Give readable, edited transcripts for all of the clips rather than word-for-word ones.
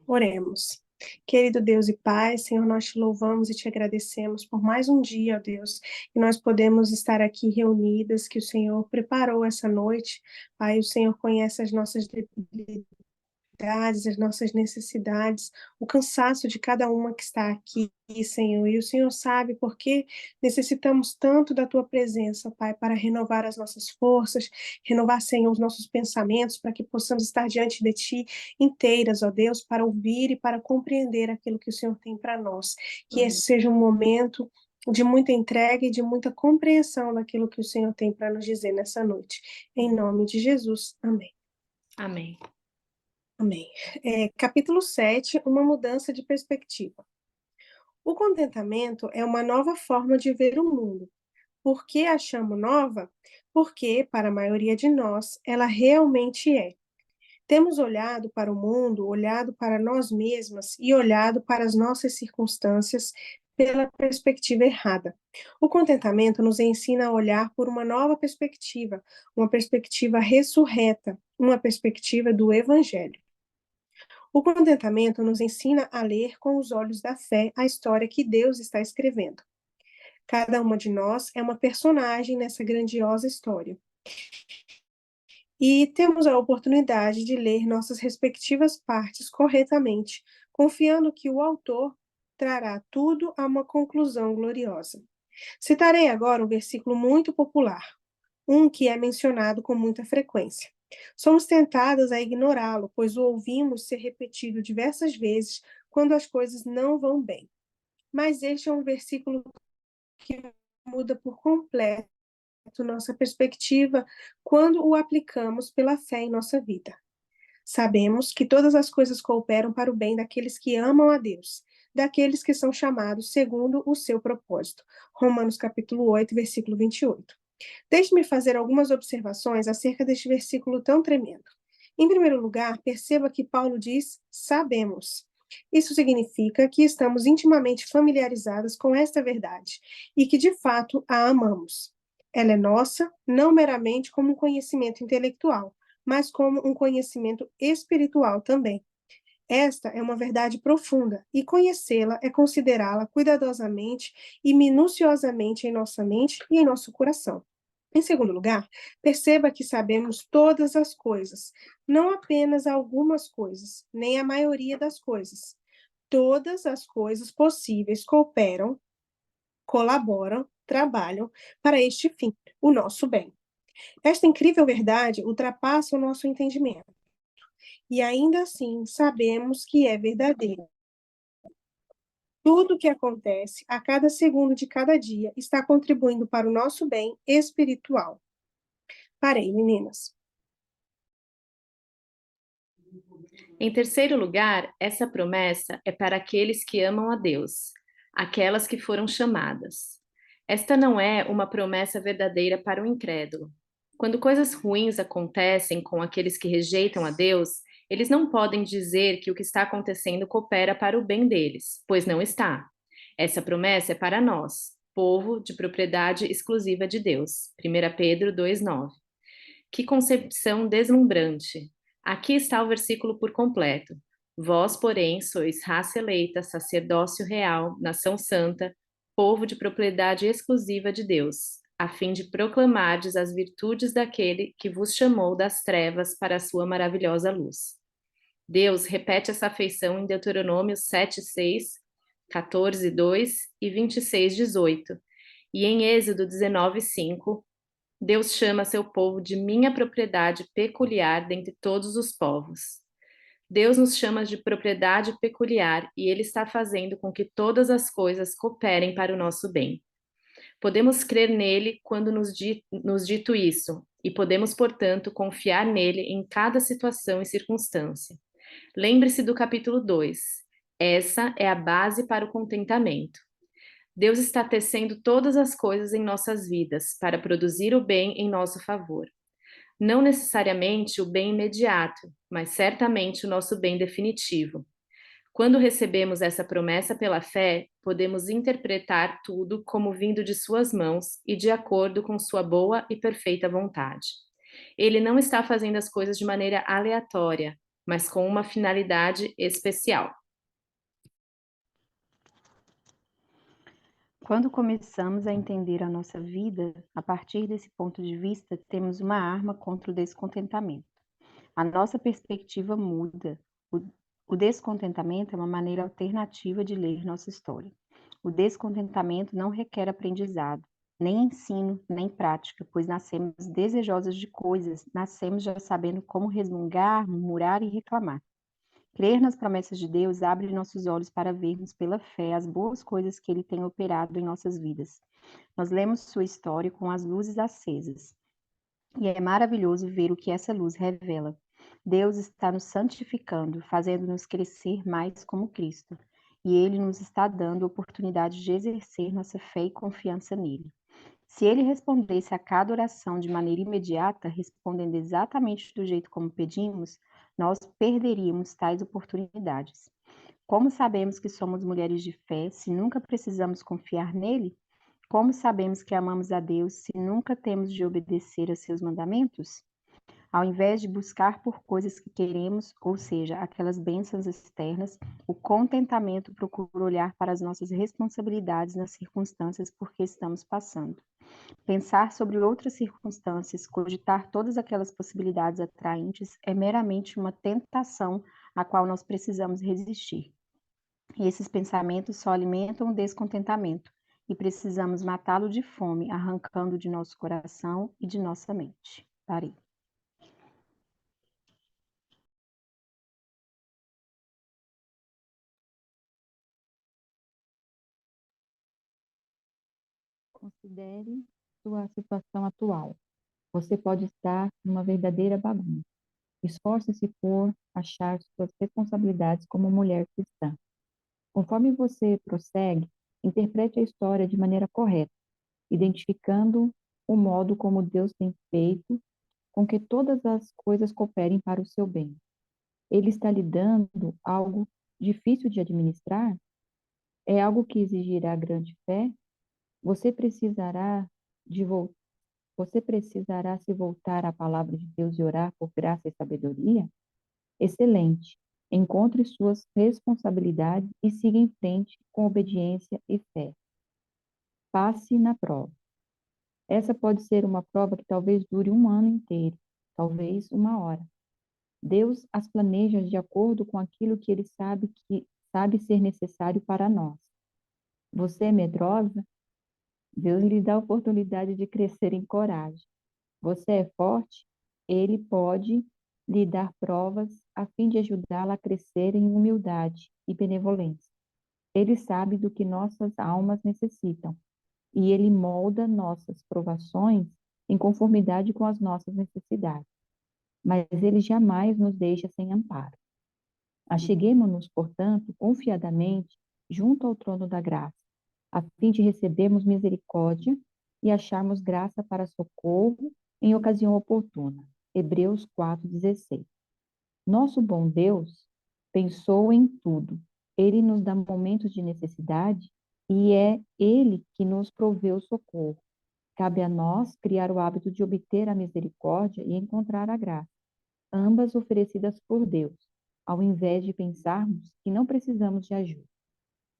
Oremos. Querido Deus e Pai, Senhor, nós te louvamos e te agradecemos por mais um dia, ó Deus, que nós podemos estar aqui reunidas, que o Senhor preparou essa noite. Pai, o Senhor conhece as nossas debilidades, as nossas necessidades, o cansaço de cada uma que está aqui, Senhor. E o Senhor sabe por que necessitamos tanto da tua presença, Pai, para renovar as nossas forças, renovar, Senhor, os nossos pensamentos, para que possamos estar diante de ti inteiras, ó Deus, para ouvir e para compreender aquilo que o Senhor tem para nós. Que esse seja um momento de muita entrega e de muita compreensão daquilo que o Senhor tem para nos dizer nessa noite. Em nome de Jesus. Amém. Amém. Amém. Capítulo 7, uma mudança de perspectiva. O contentamento é uma nova forma de ver o mundo. Por que a chamo nova? Porque, para a maioria de nós, ela realmente é. Temos olhado para o mundo, olhado para nós mesmas e olhado para as nossas circunstâncias pela perspectiva errada. O contentamento nos ensina a olhar por uma nova perspectiva, uma perspectiva ressurreta, uma perspectiva do Evangelho. O contentamento nos ensina a ler com os olhos da fé a história que Deus está escrevendo. Cada uma de nós é uma personagem nessa grandiosa história. E temos a oportunidade de ler nossas respectivas partes corretamente, confiando que o autor trará tudo a uma conclusão gloriosa. Citarei agora um versículo muito popular, um que é mencionado com muita frequência. Somos tentadas a ignorá-lo, pois o ouvimos ser repetido diversas vezes quando as coisas não vão bem. Mas este é um versículo que muda por completo nossa perspectiva quando o aplicamos pela fé em nossa vida. Sabemos que todas as coisas cooperam para o bem daqueles que amam a Deus, daqueles que são chamados segundo o seu propósito. Romanos capítulo 8, versículo 28. Deixe-me fazer algumas observações acerca deste versículo tão tremendo. Em primeiro lugar, perceba que Paulo diz: sabemos. Isso significa que estamos intimamente familiarizadas com esta verdade e que, de fato, a amamos. Ela é nossa, não meramente como um conhecimento intelectual, mas como um conhecimento espiritual também. Esta é uma verdade profunda, e conhecê-la é considerá-la cuidadosamente e minuciosamente em nossa mente e em nosso coração. Em segundo lugar, perceba que sabemos todas as coisas, não apenas algumas coisas, nem a maioria das coisas. Todas as coisas possíveis cooperam, colaboram, trabalham para este fim, o nosso bem. Esta incrível verdade ultrapassa o nosso entendimento. E ainda assim sabemos que é verdadeira. Tudo o que acontece a cada segundo de cada dia está contribuindo para o nosso bem espiritual. Parei, meninas. Em terceiro lugar, essa promessa é para aqueles que amam a Deus, aquelas que foram chamadas. Esta não é uma promessa verdadeira para o incrédulo. Quando coisas ruins acontecem com aqueles que rejeitam a Deus, eles não podem dizer que o que está acontecendo coopera para o bem deles, pois não está. Essa promessa é para nós, povo de propriedade exclusiva de Deus. 1 Pedro 2,9. Que concepção deslumbrante! Aqui está o versículo por completo. Vós, porém, sois raça eleita, sacerdócio real, nação santa, povo de propriedade exclusiva de Deus, a fim de proclamardes as virtudes daquele que vos chamou das trevas para a sua maravilhosa luz. Deus repete essa afeição em Deuteronômio 7:6, 14:2 e 26:18, e em Êxodo 19:5, Deus chama seu povo de minha propriedade peculiar dentre todos os povos. Deus nos chama de propriedade peculiar e Ele está fazendo com que todas as coisas cooperem para o nosso bem. Podemos crer nele quando nos dito isso, e podemos, portanto, confiar nele em cada situação e circunstância. Lembre-se do capítulo 2. Essa é a base para o contentamento. Deus está tecendo todas as coisas em nossas vidas para produzir o bem em nosso favor. Não necessariamente o bem imediato, mas certamente o nosso bem definitivo. Quando recebemos essa promessa pela fé, podemos interpretar tudo como vindo de suas mãos e de acordo com sua boa e perfeita vontade. Ele não está fazendo as coisas de maneira aleatória, mas com uma finalidade especial. Quando começamos a entender a nossa vida, a partir desse ponto de vista, temos uma arma contra o descontentamento. A nossa perspectiva muda. O descontentamento é uma maneira alternativa de ler nossa história. O descontentamento não requer aprendizado, nem ensino, nem prática, pois nascemos desejosos de coisas, nascemos já sabendo como resmungar, murmurar e reclamar. Crer nas promessas de Deus abre nossos olhos para vermos pela fé as boas coisas que Ele tem operado em nossas vidas. Nós lemos sua história com as luzes acesas. E é maravilhoso ver o que essa luz revela. Deus está nos santificando, fazendo-nos crescer mais como Cristo. E Ele nos está dando a oportunidade de exercer nossa fé e confiança nele. Se Ele respondesse a cada oração de maneira imediata, respondendo exatamente do jeito como pedimos, nós perderíamos tais oportunidades. Como sabemos que somos mulheres de fé se nunca precisamos confiar nele? Como sabemos que amamos a Deus se nunca temos de obedecer a seus mandamentos? Ao invés de buscar por coisas que queremos, ou seja, aquelas bênçãos externas, o contentamento procura olhar para as nossas responsabilidades nas circunstâncias por que estamos passando. Pensar sobre outras circunstâncias, cogitar todas aquelas possibilidades atraentes é meramente uma tentação à qual nós precisamos resistir. E esses pensamentos só alimentam o descontentamento e precisamos matá-lo de fome, arrancando de nosso coração e de nossa mente. Parei. Considere sua situação atual. Você pode estar numa verdadeira bagunça. Esforce-se por achar suas responsabilidades como mulher cristã. Conforme você prossegue, interprete a história de maneira correta, identificando o modo como Deus tem feito com que todas as coisas cooperem para o seu bem. Ele está lhe dando algo difícil de administrar? É algo que exigirá grande fé? Você precisará de voltar. Você precisará se voltar à palavra de Deus e orar por graça e sabedoria? Excelente. Encontre suas responsabilidades e siga em frente com obediência e fé. Passe na prova. Essa pode ser uma prova que talvez dure um ano inteiro, talvez uma hora. Deus as planeja de acordo com aquilo que sabe ser necessário para nós. Você é medrosa? Deus lhe dá a oportunidade de crescer em coragem. Você é forte? Ele pode lhe dar provas a fim de ajudá-la a crescer em humildade e benevolência. Ele sabe do que nossas almas necessitam e ele molda nossas provações em conformidade com as nossas necessidades. Mas ele jamais nos deixa sem amparo. Acheguemo-nos, portanto, confiadamente junto ao trono da graça, a fim de recebermos misericórdia e acharmos graça para socorro em ocasião oportuna. Hebreus 4,16. Nosso bom Deus pensou em tudo. Ele nos dá momentos de necessidade e é Ele que nos provê o socorro. Cabe a nós criar o hábito de obter a misericórdia e encontrar a graça, ambas oferecidas por Deus, ao invés de pensarmos que não precisamos de ajuda.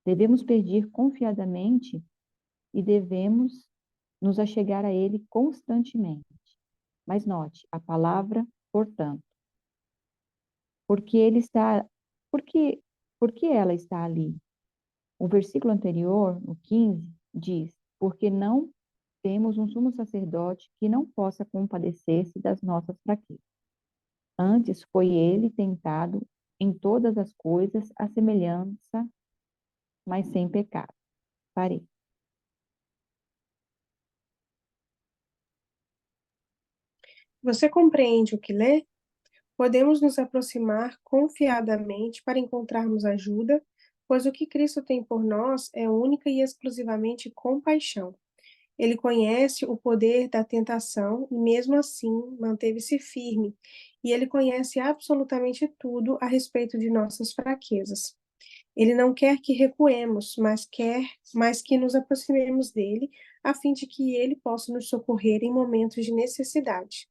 Devemos pedir confiadamente e devemos nos achegar a Ele constantemente. Mas note a palavra, portanto, porque ele está, porque, porque ela está ali. O versículo anterior, no 15, diz: porque não temos um sumo sacerdote que não possa compadecer-se das nossas fraquezas. Antes foi ele tentado em todas as coisas à semelhança, mas sem pecado. Parei. Você compreende o que lê? Podemos nos aproximar confiadamente para encontrarmos ajuda, pois o que Cristo tem por nós é única e exclusivamente compaixão. Ele conhece o poder da tentação e, mesmo assim, manteve-se firme, e ele conhece absolutamente tudo a respeito de nossas fraquezas. Ele não quer que recuemos, mas quer que nos aproximemos dele, a fim de que ele possa nos socorrer em momentos de necessidade.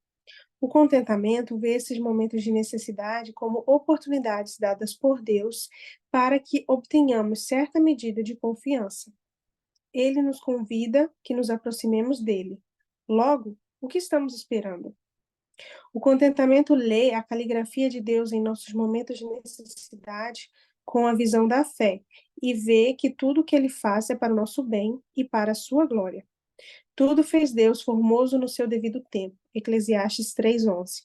O contentamento vê esses momentos de necessidade como oportunidades dadas por Deus para que obtenhamos certa medida de confiança. Ele nos convida que nos aproximemos dele. Logo, o que estamos esperando? O contentamento lê a caligrafia de Deus em nossos momentos de necessidade com a visão da fé e vê que tudo o que ele faz é para o nosso bem e para a sua glória. Tudo fez Deus formoso no seu devido tempo. Eclesiastes 3:11.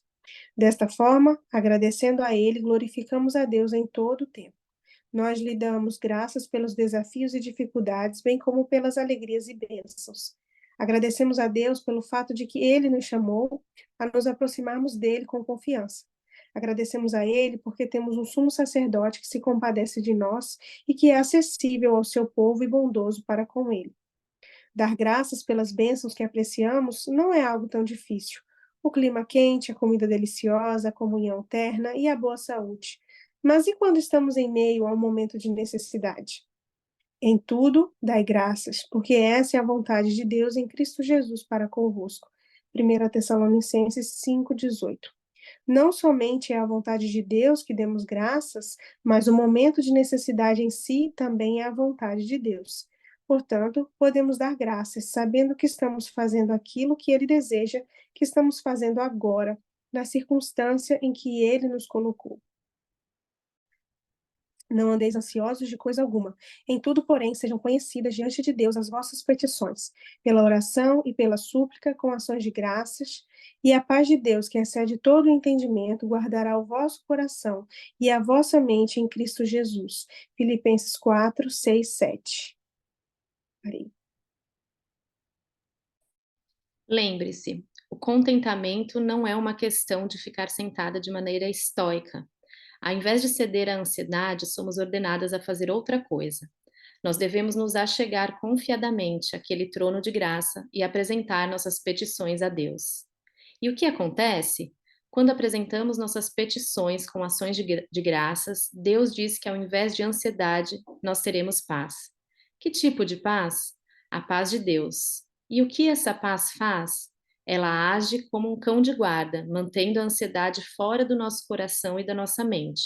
Desta forma, agradecendo a ele, glorificamos a Deus em todo o tempo. Nós lhe damos graças pelos desafios e dificuldades, bem como pelas alegrias e bênçãos. Agradecemos a Deus pelo fato de que Ele nos chamou a nos aproximarmos dele com confiança. Agradecemos a Ele porque temos um sumo sacerdote que se compadece de nós e que é acessível ao seu povo e bondoso para com ele. Dar graças pelas bênçãos que apreciamos não é algo tão difícil. O clima quente, a comida deliciosa, a comunhão terna e a boa saúde. Mas e quando estamos em meio a um momento de necessidade? Em tudo, dai graças, porque essa é a vontade de Deus em Cristo Jesus para convosco. 1 Tessalonicenses 5:18. Não somente é a vontade de Deus que demos graças, mas o momento de necessidade em si também é a vontade de Deus. Portanto, podemos dar graças, sabendo que estamos fazendo aquilo que Ele deseja, que estamos fazendo agora, na circunstância em que Ele nos colocou. Não andeis ansiosos de coisa alguma. Em tudo, porém, sejam conhecidas diante de Deus as vossas petições, pela oração e pela súplica, com ações de graças, e a paz de Deus, que excede todo o entendimento, guardará o vosso coração e a vossa mente em Cristo Jesus. Filipenses 4:6-7. Parei. Lembre-se, o contentamento não é uma questão de ficar sentada de maneira estoica. Ao invés de ceder à ansiedade, somos ordenadas a fazer outra coisa. Nós devemos nos achegar confiadamente àquele trono de graça e apresentar nossas petições a Deus. E o que acontece? Quando apresentamos nossas petições com ações de graças, Deus diz que ao invés de ansiedade, nós teremos paz. Que tipo de paz? A paz de Deus. E o que essa paz faz? Ela age como um cão de guarda, mantendo a ansiedade fora do nosso coração e da nossa mente.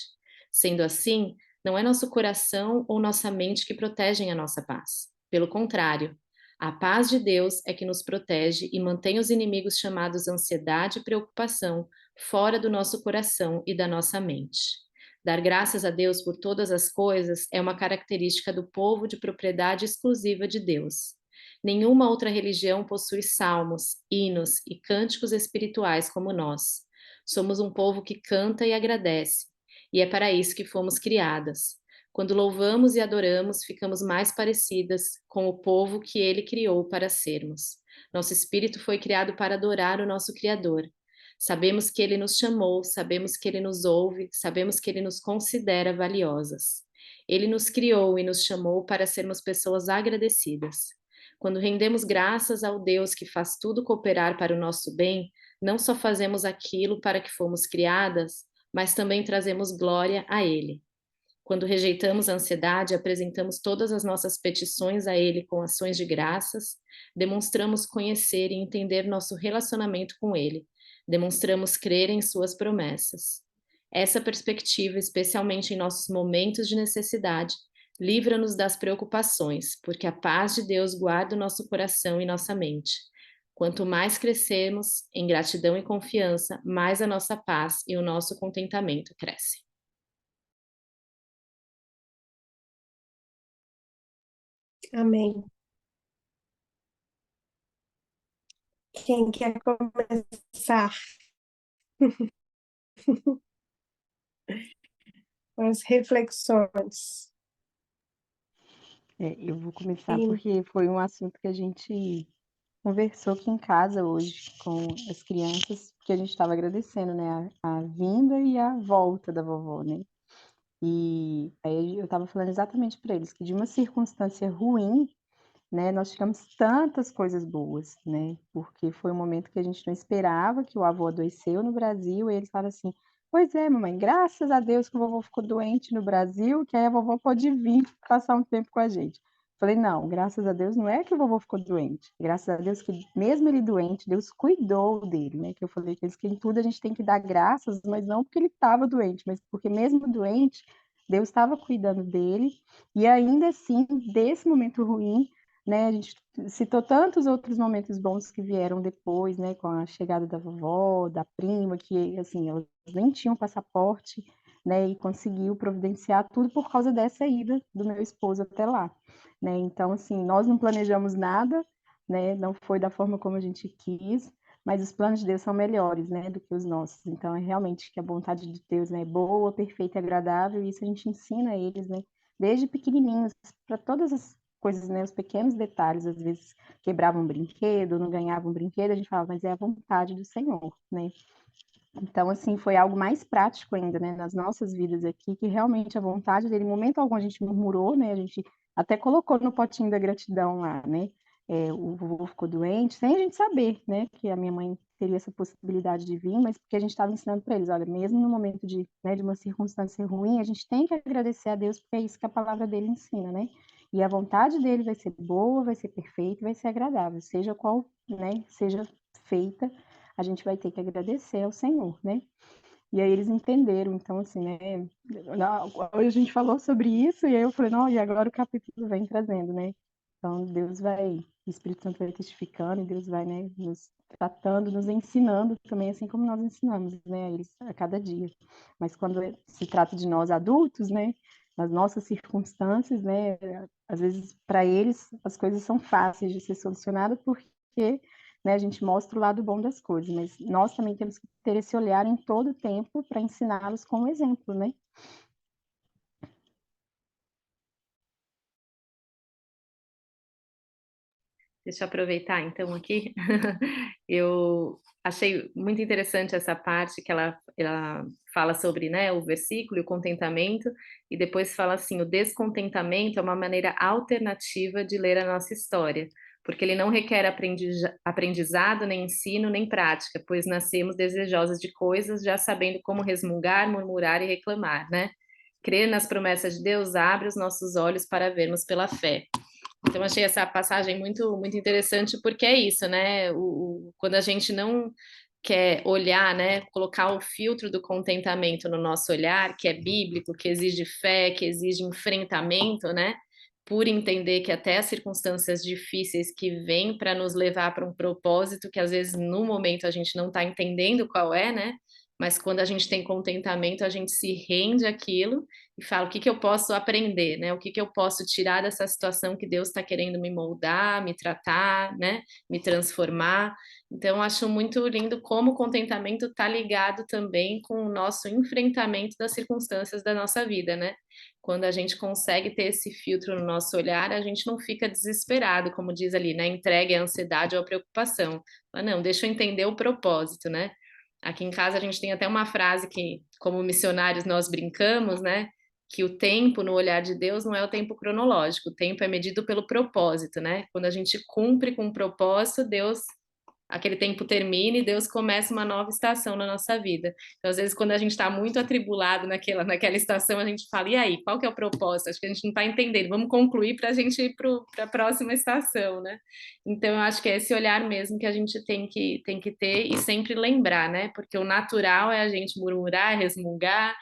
Sendo assim, não é nosso coração ou nossa mente que protegem a nossa paz. Pelo contrário, a paz de Deus é que nos protege e mantém os inimigos chamados ansiedade e preocupação fora do nosso coração e da nossa mente. Dar graças a Deus por todas as coisas é uma característica do povo de propriedade exclusiva de Deus. Nenhuma outra religião possui salmos, hinos e cânticos espirituais como nós. Somos um povo que canta e agradece, e é para isso que fomos criadas. Quando louvamos e adoramos, ficamos mais parecidas com o povo que ele criou para sermos. Nosso espírito foi criado para adorar o nosso Criador. Sabemos que ele nos chamou, sabemos que ele nos ouve, sabemos que ele nos considera valiosas. Ele nos criou e nos chamou para sermos pessoas agradecidas. Quando rendemos graças ao Deus que faz tudo cooperar para o nosso bem, não só fazemos aquilo para que fomos criadas, mas também trazemos glória a Ele. Quando rejeitamos a ansiedade, apresentamos todas as nossas petições a Ele com ações de graças, demonstramos conhecer e entender nosso relacionamento com Ele, demonstramos crer em Suas promessas. Essa perspectiva, especialmente em nossos momentos de necessidade, livra-nos das preocupações, porque a paz de Deus guarda o nosso coração e nossa mente. Quanto mais crescemos em gratidão e confiança, mais a nossa paz e o nosso contentamento crescem. Amém. Quem quer começar com as reflexões? Eu vou começar Sim. porque foi um assunto que a gente conversou aqui em casa hoje com as crianças, porque a gente estava agradecendo, né, a vinda e a volta da vovó, né? E aí eu estava falando exatamente para eles que de uma circunstância ruim, né, nós tivemos tantas coisas boas, né? Porque foi um momento que a gente não esperava, que o avô adoeceu no Brasil, e eles falaram assim: pois é, mamãe, graças a Deus que o vovô ficou doente no Brasil, que aí a vovó pode vir passar um tempo com a gente. Falei, não, graças a Deus, não é que o vovô ficou doente. Graças a Deus que, mesmo ele doente, Deus cuidou dele, né? Que eu falei que em tudo a gente tem que dar graças, mas não porque ele estava doente, mas porque mesmo doente, Deus estava cuidando dele. E ainda assim, desse momento ruim, né? A gente citou tantos outros momentos bons que vieram depois, né? Com a chegada da vovó, da prima, que, assim, elas nem tinham passaporte, né? E conseguiu providenciar tudo por causa dessa ida do meu esposo até lá, né? Então, assim, nós não planejamos nada, né? Não foi da forma como a gente quis, mas os planos de Deus são melhores, né, do que os nossos. Então, é realmente que a vontade de Deus, né, é boa, perfeita e agradável, e isso a gente ensina a eles, né, desde pequenininhos, para todas as coisas, né, os pequenos detalhes, às vezes quebravam um brinquedo, não ganhavam um brinquedo, a gente falava, mas é a vontade do Senhor, né? Então, assim, foi algo mais prático ainda, né, nas nossas vidas aqui, que realmente a vontade dele, em momento algum a gente murmurou, né, a gente até colocou no potinho da gratidão lá, né, o vovô ficou doente, sem a gente saber, né, que a minha mãe teria essa possibilidade de vir, mas porque a gente estava ensinando para eles, olha, mesmo no momento de, né, de uma circunstância ruim, a gente tem que agradecer a Deus, porque é isso que a palavra dele ensina, né, e a vontade dele vai ser boa, vai ser perfeita, vai ser agradável, seja qual, né, seja feita, a gente vai ter que agradecer ao Senhor, né? E aí eles entenderam, então assim, né? Hoje a gente falou sobre isso e aí eu falei, não, e agora o capítulo vem trazendo, né? Então Deus vai, o Espírito Santo vai testificando e Deus vai, né, nos tratando, nos ensinando também, assim como nós ensinamos, né, a eles a cada dia. Mas quando se trata de nós adultos, né, nas nossas circunstâncias, né, às vezes para eles as coisas são fáceis de ser solucionadas porque, né, a gente mostra o lado bom das coisas, mas nós também temos que ter esse olhar em todo o tempo para ensiná-los como exemplo, né? Deixa eu aproveitar então aqui. Eu achei muito interessante essa parte que ela fala sobre, né, o versículo e o contentamento, e depois fala assim: o descontentamento é uma maneira alternativa de ler a nossa história, porque ele não requer aprendizado, nem ensino, nem prática, pois nascemos desejosos de coisas, já sabendo como resmungar, murmurar e reclamar, né? Crer nas promessas de Deus abre os nossos olhos para vermos pela fé. Então, achei essa passagem muito interessante, porque é isso, né? Quando a gente não quer olhar, né? Colocar o filtro do contentamento no nosso olhar, que é bíblico, que exige fé, que exige enfrentamento, né? Por entender que até as circunstâncias difíceis que vêm para nos levar para um propósito que às vezes no momento a gente não está entendendo qual é, né? Mas quando a gente tem contentamento, a gente se rende àquilo e falo o que que eu posso aprender, né? O que que eu posso tirar dessa situação que Deus está querendo me moldar, me tratar, né? Me transformar. Então, acho muito lindo como o contentamento está ligado também com o nosso enfrentamento das circunstâncias da nossa vida, né? Quando a gente consegue ter esse filtro no nosso olhar, a gente não fica desesperado, como diz ali, né? Entregue à ansiedade ou à preocupação. Mas não, deixa eu entender o propósito, né? Aqui em casa a gente tem até uma frase que, como missionários, nós brincamos, né? Que o tempo no olhar de Deus não é o tempo cronológico, o tempo é medido pelo propósito, né? Quando a gente cumpre com o propósito, Deus, aquele tempo termina e Deus começa uma nova estação na nossa vida. Então, às vezes, quando a gente está muito atribulado naquela estação, a gente fala, e aí, qual que é o propósito? Acho que a gente não está entendendo, vamos concluir para a gente ir para a próxima estação, né? Então, eu acho que é esse olhar mesmo que a gente tem que ter e sempre lembrar, né? Porque o natural é a gente murmurar, resmungar,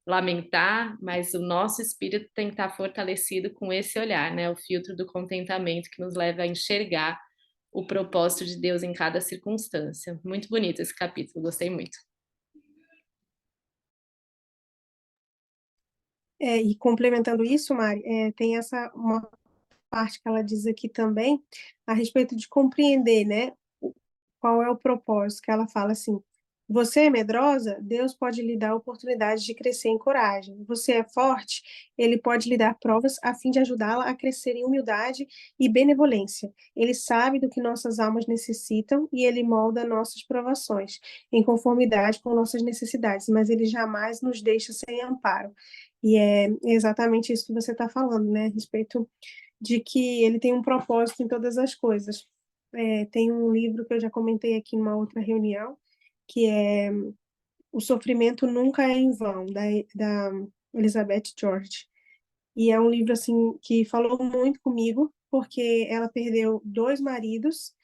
lamentar, mas o nosso espírito tem que estar fortalecido com esse olhar, né? O filtro do contentamento que nos leva a enxergar o propósito de Deus em cada circunstância. Muito bonito esse capítulo, gostei muito. E complementando isso, Mari, tem uma parte que ela diz aqui também a respeito de compreender, né, qual é o propósito, que ela fala assim: você é medrosa, Deus pode lhe dar a oportunidade de crescer em coragem. Você é forte, Ele pode lhe dar provas a fim de ajudá-la a crescer em humildade e benevolência. Ele sabe do que nossas almas necessitam e Ele molda nossas provações em conformidade com nossas necessidades, mas Ele jamais nos deixa sem amparo. E é exatamente isso que você está falando, né, a respeito de que Ele tem um propósito em todas as coisas. Tem um livro que eu já comentei aqui numa outra reunião, que é O Sofrimento Nunca é em Vão, da Elizabeth George. E é um livro assim que falou muito comigo, porque ela perdeu dois maridos,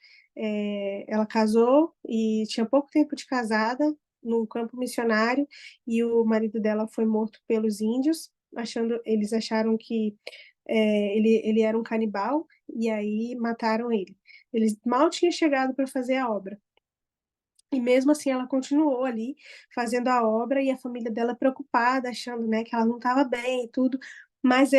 ela casou e tinha pouco tempo de casada no campo missionário, e o marido dela foi morto pelos índios, eles acharam que ele era um canibal, e aí mataram ele. Eles mal tinham chegado para fazer a obra. E mesmo assim ela continuou ali fazendo a obra e a família dela preocupada, achando, né, que ela não estava bem e tudo, mas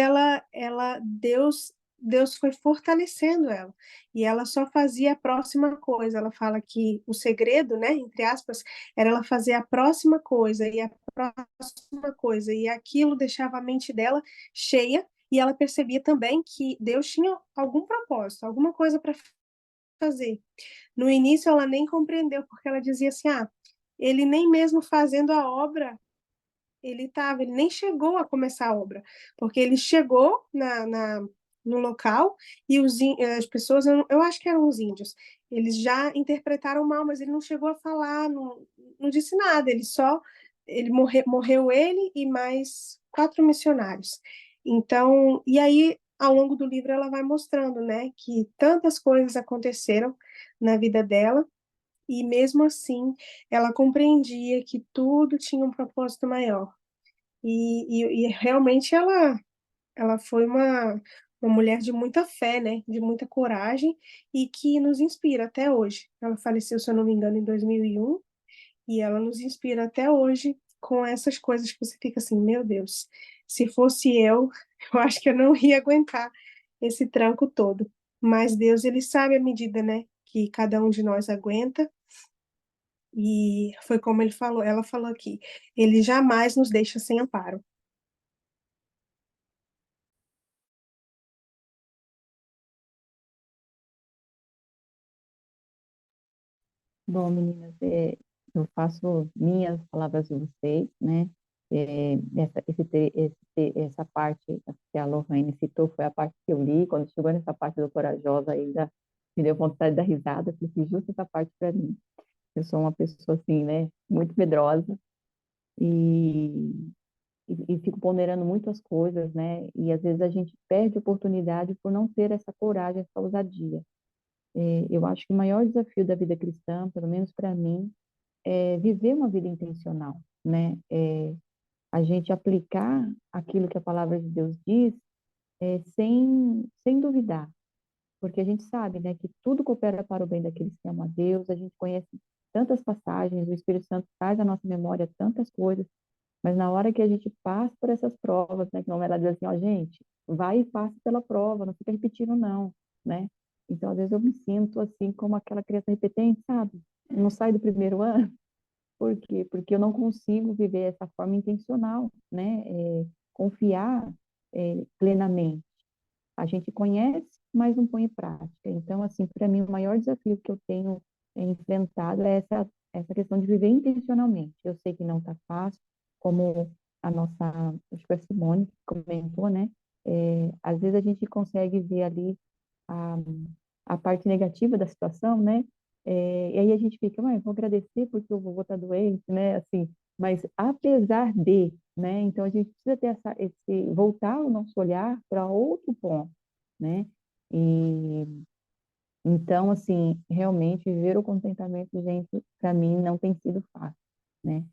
Deus foi fortalecendo ela. E ela só fazia a próxima coisa. Ela fala que o segredo, né, entre aspas, era ela fazer a próxima coisa e a próxima coisa, e aquilo deixava a mente dela cheia, e ela percebia também que Deus tinha algum propósito, alguma coisa para fazer. No início ela nem compreendeu, porque ela dizia assim: ah, ele nem mesmo fazendo a obra, ele nem chegou a começar a obra, porque ele chegou no local e as pessoas, eu acho que eram os índios, eles já interpretaram mal, mas ele não chegou a falar, não disse nada, morreu ele e mais quatro missionários. Então, e aí, ao longo do livro, ela vai mostrando, né, que tantas coisas aconteceram na vida dela, e mesmo assim, ela compreendia que tudo tinha um propósito maior. E realmente ela foi uma mulher de muita fé, né? De muita coragem e que nos inspira até hoje. Ela faleceu, se eu não me engano, em 2001 e ela nos inspira até hoje com essas coisas que você fica assim, meu Deus, se fosse eu acho que eu não ia aguentar esse tranco todo. Mas Deus, ele sabe a medida, né? Que cada um de nós aguenta. E foi como ela falou aqui, ele jamais nos deixa sem amparo. Bom, meninas, eu faço minhas palavras de vocês, né? Essa parte que a Lohane citou foi a parte que eu li. Quando chegou nessa parte do Corajosa, ainda me deu vontade de dar risada, porque justo essa parte para mim. Eu sou uma pessoa, assim, né? Muito medrosa e, e fico ponderando muitas coisas, né? E às vezes a gente perde oportunidade por não ter essa coragem, essa ousadia. Eu acho que o maior desafio da vida cristã, pelo menos para mim, viver uma vida intencional, né? A gente aplicar aquilo que a palavra de Deus diz, sem duvidar, porque a gente sabe, né, que tudo coopera para o bem daqueles que amam a Deus. A gente conhece tantas passagens, o Espírito Santo traz à nossa memória tantas coisas, mas na hora que a gente passa por essas provas, né, que não é ela diz assim, ó, gente, vai e passa pela prova, não fica repetindo não, né? Então, às vezes eu me sinto assim como aquela criança repetente, sabe? Não sai do primeiro ano. Por quê? Porque eu não consigo viver essa forma intencional, né? Confiar plenamente. A gente conhece, mas não põe em prática. Então, assim, para mim, o maior desafio que eu tenho enfrentado é essa questão de viver intencionalmente. Eu sei que não está fácil, como a nossa, acho que a Simone comentou, né? Às vezes a gente consegue ver ali a, a parte negativa da situação, né? E aí a gente fica, mãe, vou agradecer porque o vovô está doente, né? Assim, mas apesar de, né? Então a gente precisa ter voltar o nosso olhar para outro ponto, né? E então, assim, realmente viver o contentamento, gente, para mim não tem sido fácil, né?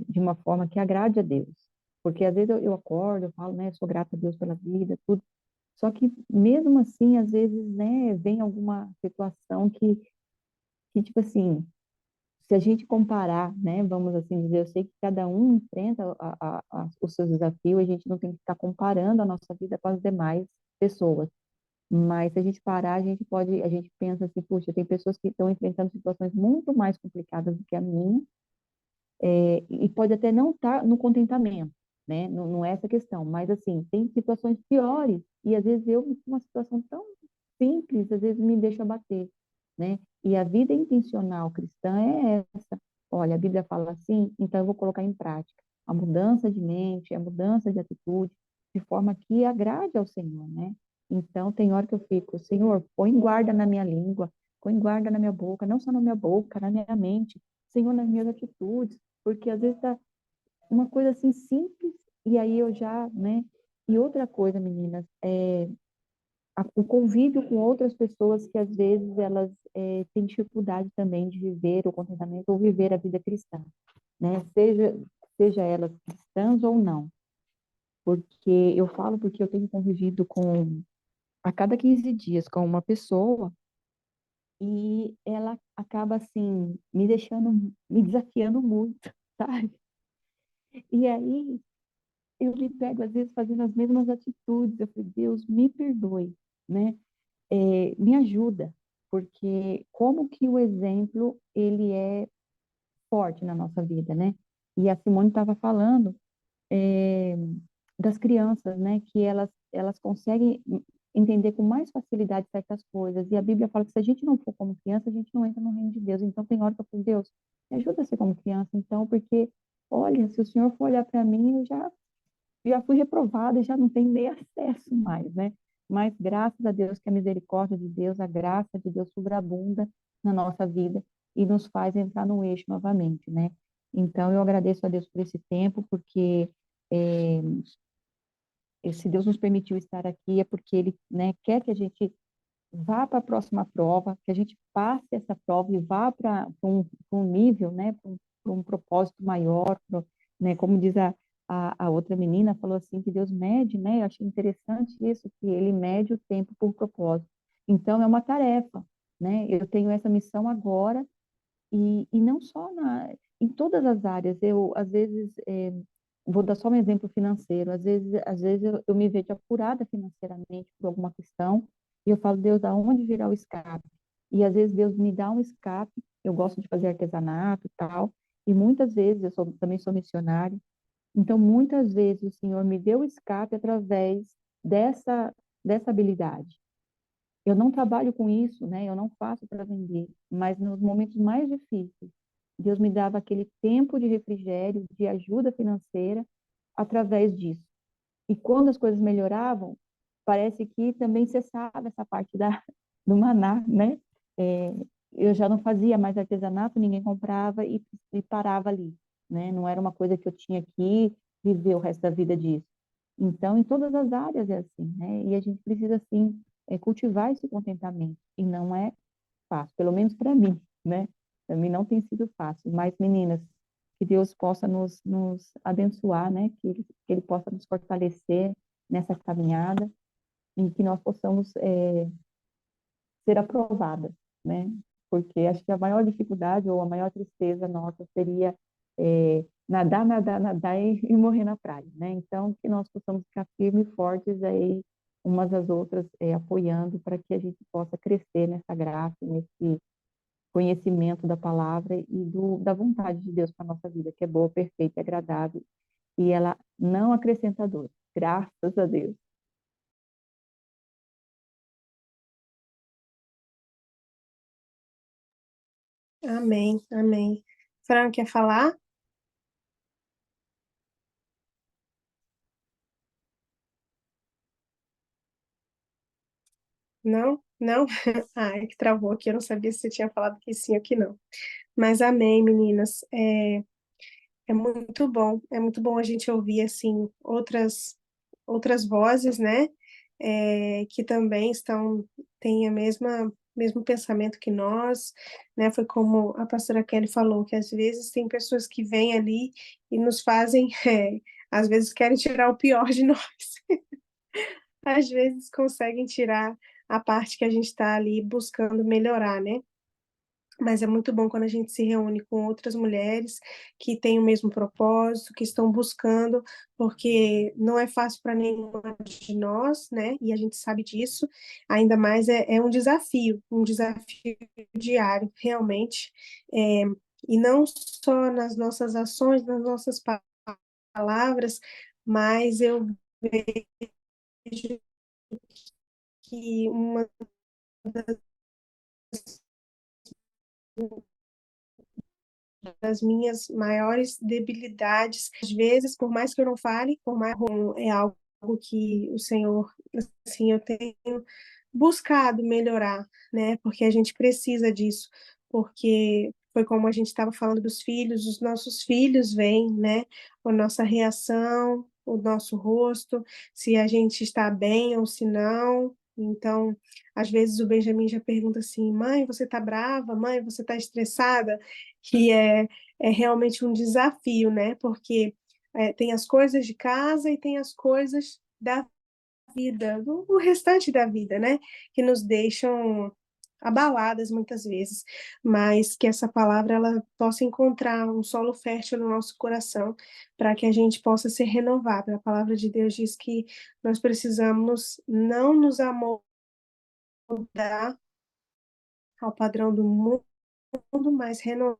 De uma forma que agrade a Deus. Porque às vezes eu acordo, eu falo, né, sou grata a Deus pela vida, tudo. Só que mesmo assim, às vezes, né, vem alguma situação que tipo assim, se a gente comparar, né, vamos assim dizer, eu sei que cada um enfrenta os seus desafios, a gente não tem que ficar comparando a nossa vida com as demais pessoas. Mas se a gente parar, a gente pensa assim, puxa, tem pessoas que estão enfrentando situações muito mais complicadas do que a minha, e pode até não estar no contentamento, né? Não, não é essa a questão, mas assim, tem situações piores, e às vezes uma situação tão simples, às vezes me deixa abater, né? E a vida intencional cristã é essa. Olha, a Bíblia fala assim, então eu vou colocar em prática a mudança de mente, a mudança de atitude, de forma que agrade ao Senhor, né? Então, tem hora que eu fico, Senhor, põe guarda na minha língua, põe guarda na minha boca, não só na minha boca, na minha mente, Senhor, nas minhas atitudes, porque às vezes tá uma coisa assim simples, e aí eu já, né? E outra coisa, meninas, o convívio com outras pessoas que às vezes elas têm dificuldade também de viver o contentamento ou viver a vida cristã, né? Seja elas cristãs ou não. Porque eu falo porque eu tenho convivido a cada 15 dias com uma pessoa e ela acaba assim me desafiando muito, sabe? E aí eu me pego às vezes fazendo as mesmas atitudes. Eu falei, Deus, me perdoe, né? Me ajuda, porque como que o exemplo ele é forte na nossa vida, né? E a Simone estava falando é, das crianças, né? Que elas conseguem entender com mais facilidade certas coisas. E a Bíblia fala que se a gente não for como criança, a gente não entra no reino de Deus. Então tem hora que eu falo, Deus, me ajuda a ser como criança, então, porque, olha, se o Senhor for olhar para mim, eu já fui reprovada e já não tenho nem acesso mais, né? Mas graças a Deus que a misericórdia de Deus, a graça de Deus sobreabunda na nossa vida e nos faz entrar no eixo novamente, né? Então eu agradeço a Deus por esse tempo, porque é, se Deus nos permitiu estar aqui é porque Ele, né, quer que a gente vá para a próxima prova, que a gente passe essa prova e vá para um nível, né, para um propósito maior, né, como diz a outra menina, falou assim, que Deus mede, né, eu achei interessante isso, que Ele mede o tempo por propósito. Então, é uma tarefa, né, eu tenho essa missão agora, e não só em todas as áreas. Eu, às vezes, vou dar só um exemplo financeiro. Às vezes eu me vejo apurada financeiramente por alguma questão e eu falo, Deus, da onde virá o escape? E às vezes Deus me dá um escape. Eu gosto de fazer artesanato e tal. E muitas vezes, também sou missionária. Então, muitas vezes o Senhor me deu o escape através dessa habilidade. Eu não trabalho com isso, né? Eu não faço para vender, mas nos momentos mais difíceis, Deus me dava aquele tempo de refrigério, de ajuda financeira através disso. E quando as coisas melhoravam, parece que também cessava essa parte do maná, né? É, eu já não fazia mais artesanato, ninguém comprava e parava ali, né? Não era uma coisa que eu tinha que viver o resto da vida disso. Então, em todas as áreas é assim, né? E a gente precisa, assim, cultivar esse contentamento. E não é fácil, pelo menos para mim, né? Para mim não tem sido fácil. Mas, meninas, que Deus possa nos abençoar, né? Que Ele possa nos fortalecer nessa caminhada e que nós possamos ser aprovadas, né? Porque acho que a maior dificuldade ou a maior tristeza nossa seria nadar, nadar, nadar e morrer na praia, né? Então, que nós possamos ficar firmes e fortes aí, umas às outras, apoiando para que a gente possa crescer nessa graça, nesse conhecimento da palavra e da vontade de Deus para a nossa vida, que é boa, perfeita e agradável, e ela não acrescenta dor. Graças a Deus. Amém, amém. Fran, quer falar? Não? Não? Ah, é que travou aqui, eu não sabia se você tinha falado que sim ou que não. Mas amém, meninas. É muito bom a gente ouvir, assim, outras vozes, né? Que também têm mesmo pensamento que nós, né? Foi como a pastora Kelly falou, que às vezes tem pessoas que vêm ali e nos fazem, às vezes querem tirar o pior de nós. Às vezes conseguem tirar a parte que a gente está ali buscando melhorar, né? Mas é muito bom quando a gente se reúne com outras mulheres que têm o mesmo propósito, que estão buscando, porque não é fácil para nenhuma de nós, né? E a gente sabe disso. Ainda mais é um desafio diário, realmente. É, e não só nas nossas ações, nas nossas palavras, mas eu vejo que uma das minhas maiores debilidades, às vezes, por mais que eu não fale, por mais é algo que o Senhor, assim, eu tenho buscado melhorar, né? Porque a gente precisa disso, porque foi como a gente estava falando dos filhos, os nossos filhos veem, né, a nossa reação, o nosso rosto, se a gente está bem ou se não. Então, às vezes o Benjamin já pergunta assim: "Mãe, você está brava? Mãe, você está estressada?" Que é realmente um desafio, né, porque, tem as coisas de casa e tem as coisas da vida, do restante da vida, né, que nos deixam abaladas muitas vezes, mas que essa palavra ela possa encontrar um solo fértil no nosso coração, para que a gente possa ser renovado. A palavra de Deus diz que nós precisamos não nos amoldar ao padrão do mundo, mas renovar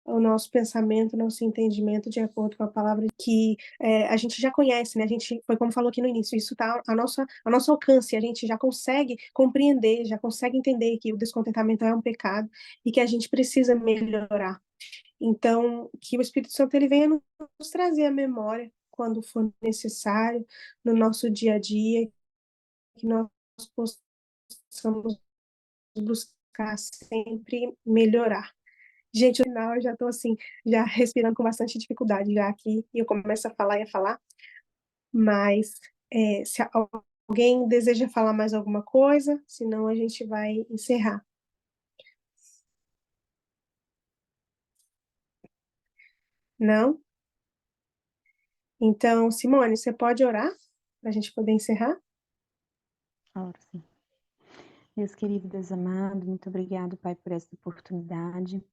o nosso pensamento, o nosso entendimento de acordo com a palavra que a gente já conhece, né? A gente, foi como falou aqui no início, isso está ao nosso alcance, a gente já consegue compreender, já consegue entender que o descontentamento é um pecado e que a gente precisa melhorar. Então, que o Espírito Santo ele venha nos trazer a memória quando for necessário, no nosso dia a dia, que nós possamos buscar sempre melhorar. Gente, no final eu já estou assim, já respirando com bastante dificuldade já aqui, e eu começo a falar e a falar, mas se alguém deseja falar mais alguma coisa, senão a gente vai encerrar. Não? Então, Simone, você pode orar para a gente poder encerrar? Ora, sim. Deus querido, Deus amado, muito obrigado, Pai, por essa oportunidade.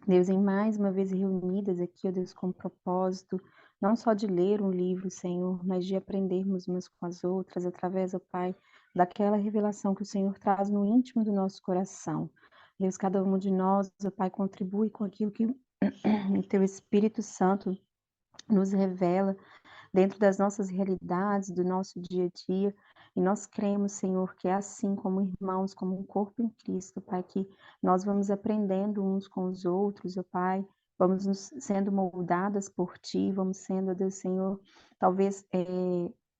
Deus, em mais uma vez reunidas aqui, ó Deus, com o propósito, não só de ler um livro, Senhor, mas de aprendermos umas com as outras, através, ó Pai, daquela revelação que o Senhor traz no íntimo do nosso coração. Deus, cada um de nós, ó Pai, contribui com aquilo que o Teu Espírito Santo nos revela dentro das nossas realidades, do nosso dia a dia. E nós cremos, Senhor, que é assim como irmãos, como um corpo em Cristo, Pai, que nós vamos aprendendo uns com os outros, ó Pai, vamos nos sendo moldadas por Ti, vamos sendo, ó Deus Senhor, talvez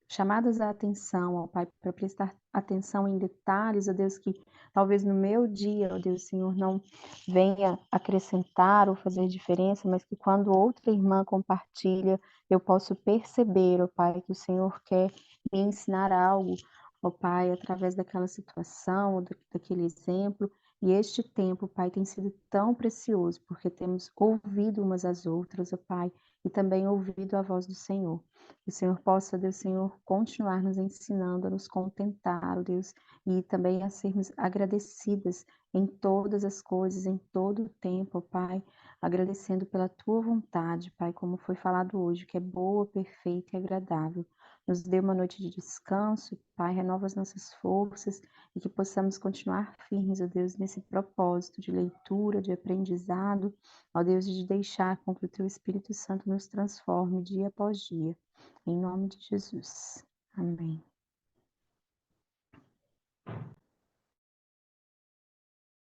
chamadas à atenção, ó Pai, para prestar atenção em detalhes, ó Deus, que talvez no meu dia, ó Deus Senhor, não venha acrescentar ou fazer diferença, mas que quando outra irmã compartilha, eu posso perceber, ó Pai, que o Senhor quer me ensinar algo, ó Pai, através daquela situação, ou daquele exemplo. E este tempo, Pai, tem sido tão precioso, porque temos ouvido umas às outras, ó Pai, e também ouvido a voz do Senhor. Que o Senhor possa, Deus Senhor, continuar nos ensinando a nos contentar, ó Deus, e também a sermos agradecidas em todas as coisas, em todo o tempo, ó Pai, agradecendo pela Tua vontade, Pai, como foi falado hoje, que é boa, perfeita e agradável. Nos dê uma noite de descanso, Pai, renova as nossas forças e que possamos continuar firmes, ó Deus, nesse propósito de leitura, de aprendizado, ó Deus, de deixar com que o Teu Espírito Santo nos transforme dia após dia. Em nome de Jesus. Amém.